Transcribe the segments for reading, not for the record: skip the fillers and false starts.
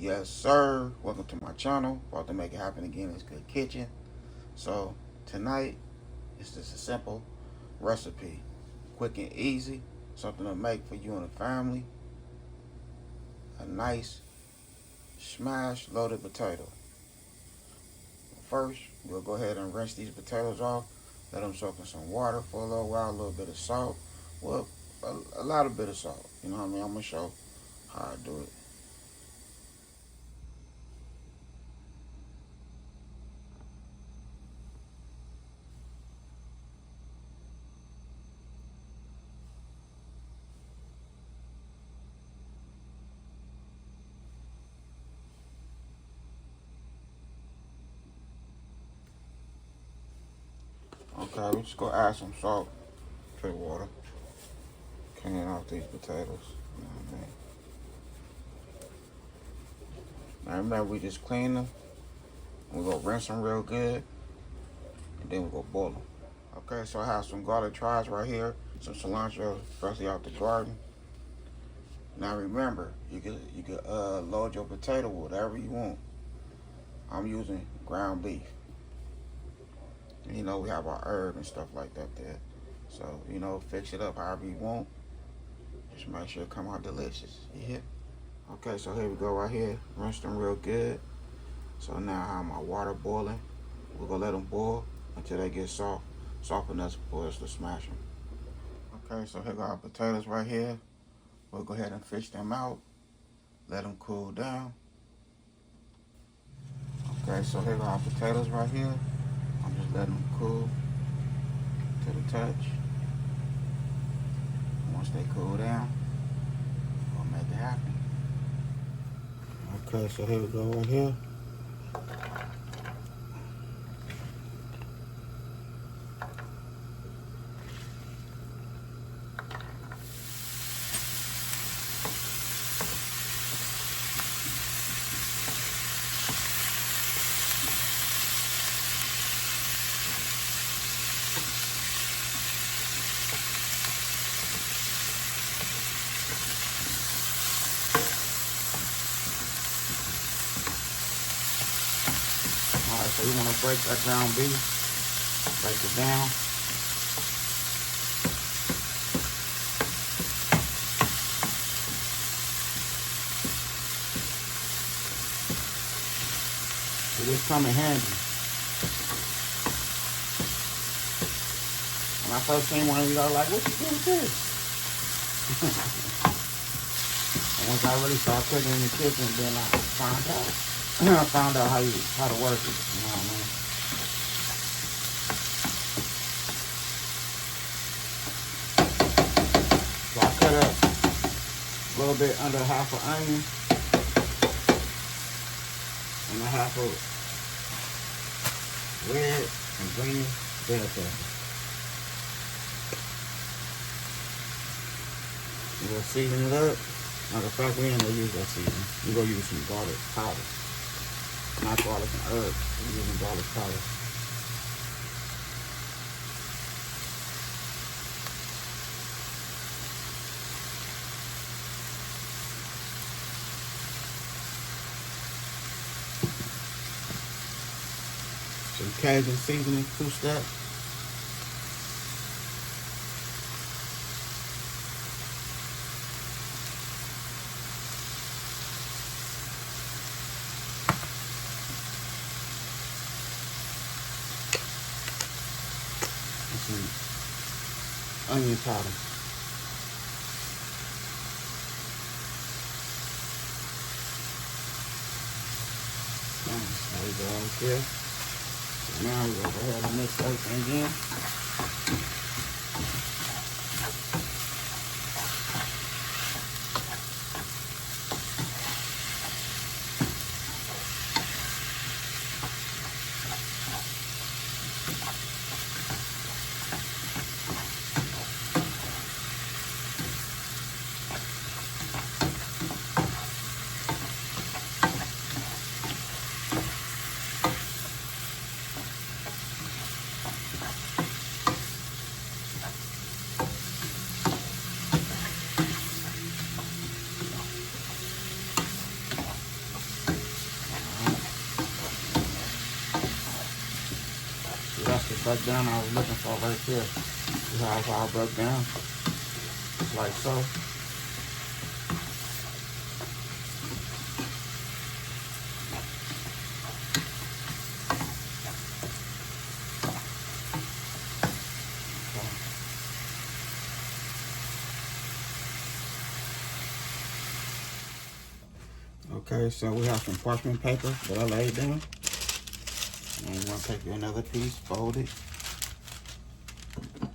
Yes, sir. Welcome to my channel. About to make it happen again. It's Good Kitchen. So tonight, it's just a simple recipe, quick and easy, something to make for you and the family. A nice smashed loaded potato. First, we'll go ahead and rinse these potatoes off. Let them soak in some water for a little while. A little bit of salt. Well, a lot of bit of salt. You know what I mean? I'm gonna show how I do it. Okay, we're just gonna add some salt to the water. Clean off these potatoes. You know what I mean? Now remember, we just clean them. We're gonna rinse them real good, and then we're gonna boil them. Okay, so I have some garlic chives right here, some cilantro freshly out the garden. Now remember, you could load your potato with whatever you want. I'm using ground beef. You know, we have our herb and stuff like that there. So, you know, fix it up however you want. Just make sure it come out delicious. You hear? Okay, so here we go right here. Rinse them real good. So now I have my water boiling. We're gonna let them boil until they get soft enough for us to smash them. Okay, so here go our potatoes right here. We'll go ahead and fish them out. Let them cool down. Okay, so here go our potatoes right here. I'm just letting them cool to the touch. Once they cool down, we'll make it happen. Okay, so here we go right here. Alright, so you want to break that ground beef, break it down. So this come in handy. When I first seen one of these, I was like, what you do with this? And once I really started cooking in the kitchen, then I found out. I found out how to work it, you know what I mean? So I cut up a little bit under half an onion and a half of red and green bell pepper. We're gonna season it up. Matter of fact, we ain't gonna use that seasoning. We're gonna use some garlic powder. Not garlic and herbs. We're using garlic powder. Some Cajun seasoning, 2-step. Some onion powder. There we go right there. So now we'll go ahead and mix everything in. breakdown I was looking for right there. See how it's all broke down? Just like so. Okay, so we have some parchment paper that I laid down. And you want to take another piece, fold it,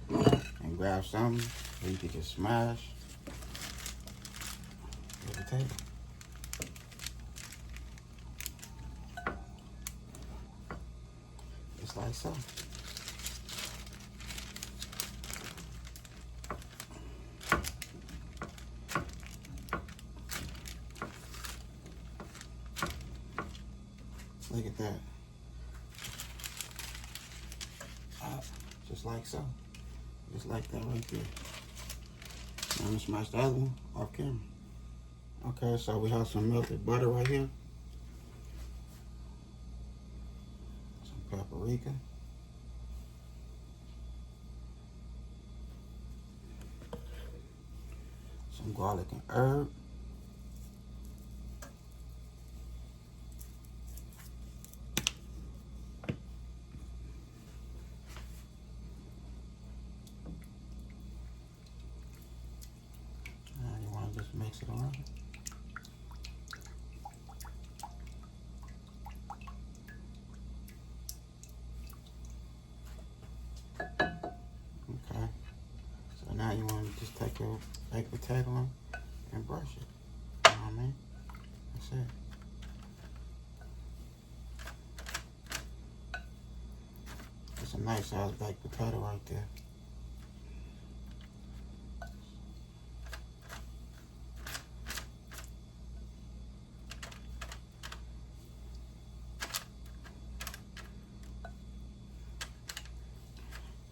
and grab something where you can just smash the potato. Just like so. Look at that. Just like so. Just like that right there. Now I'm gonna smash the other one off camera. Okay, so we have some melted butter right here. Some paprika. Some garlic and herb. Just mix it around. Okay. So now you want to just take your baked potato and brush it. You know what I mean? That's it. It's a nice size baked potato right there.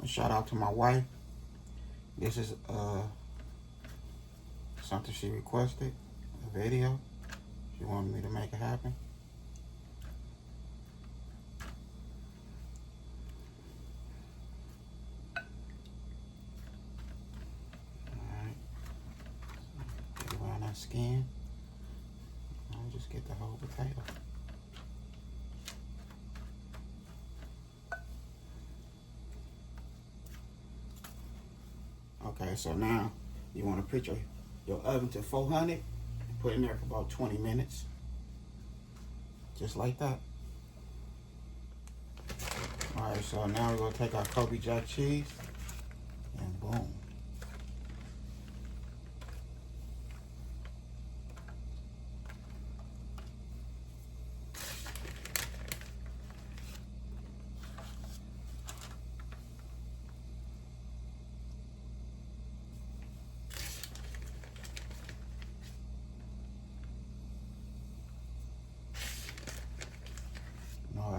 Shout out to my wife. This is something she requested, a video. She wanted me to make it happen. Alright. Get around that skin. I'll just get the whole potato. Okay, so now you want to put your oven to 400 and put it in there for about 20 minutes. Just like that. Alright, so now we're going to take our Colby Jack cheese and boom.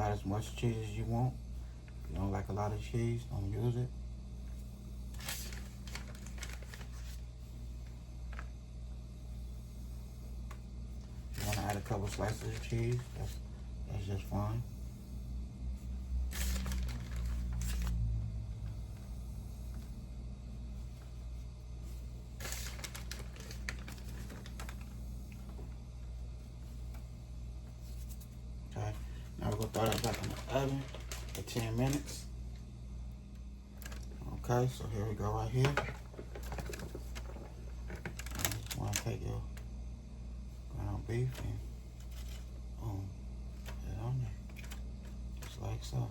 Add as much cheese as you want. If you don't like a lot of cheese, don't use it. If you want to add a couple slices of cheese, that's just fine. Okay. Now we're going to throw that back in the oven for 10 minutes. Okay, so here we go right here. You want to take your ground beef and boom, put it on there. Just like so.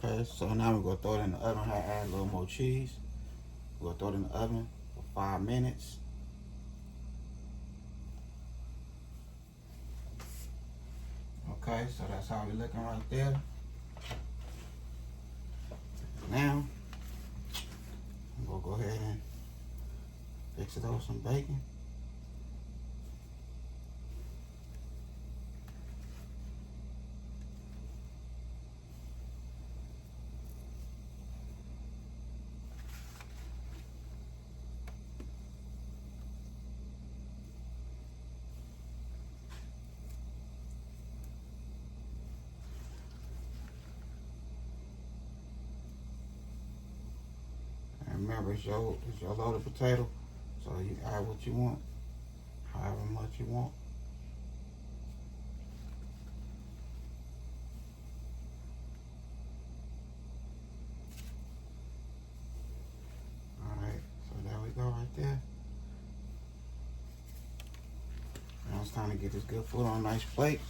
Okay, so now we're gonna throw it in the oven. I add a little more cheese. We're gonna throw it in the oven for 5 minutes. Okay, so that's how we're looking right there. Now, we'll go ahead and fix it over some bacon. And remember, it's your loaded potato, so you add what you want, however much you want. Alright, so there we go right there. Now it's time to get this good food on a nice plate.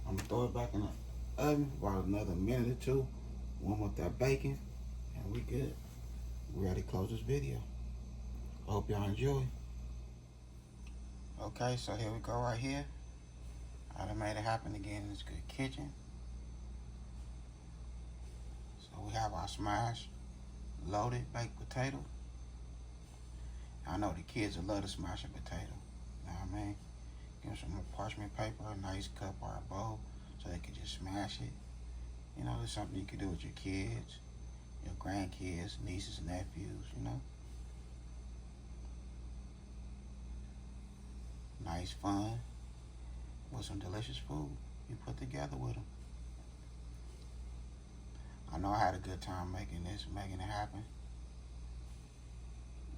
I'm gonna throw it back in the oven for about another minute or two. Warm up that bacon, and we good. We're ready to close this video. I hope y'all enjoy. Okay, so here we go right here. I done made it happen again in this good kitchen. So we have our smashed, loaded baked potato. I know the kids will love the smashed potato. You know what I mean? Give them some more parchment paper, a nice cup or a bowl, so they can just smash it. You know, it's something you can do with your kids, your grandkids, nieces, nephews, you know. Nice fun with some delicious food you put together with them. I know I had a good time making this, making it happen.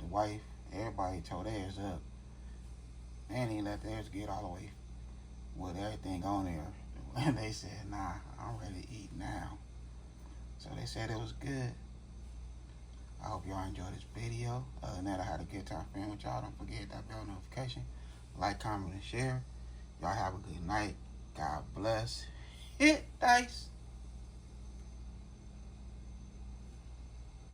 The wife, everybody tore theirs up. They didn't even let theirs get all the way with everything on there. And they said, nah, I'm ready to eat now. So they said it was good. I hope y'all enjoyed this video. Other than that, I had a good time filming with y'all. Don't forget that bell notification. Like, comment, and share. Y'all have a good night. God bless. Hit dice.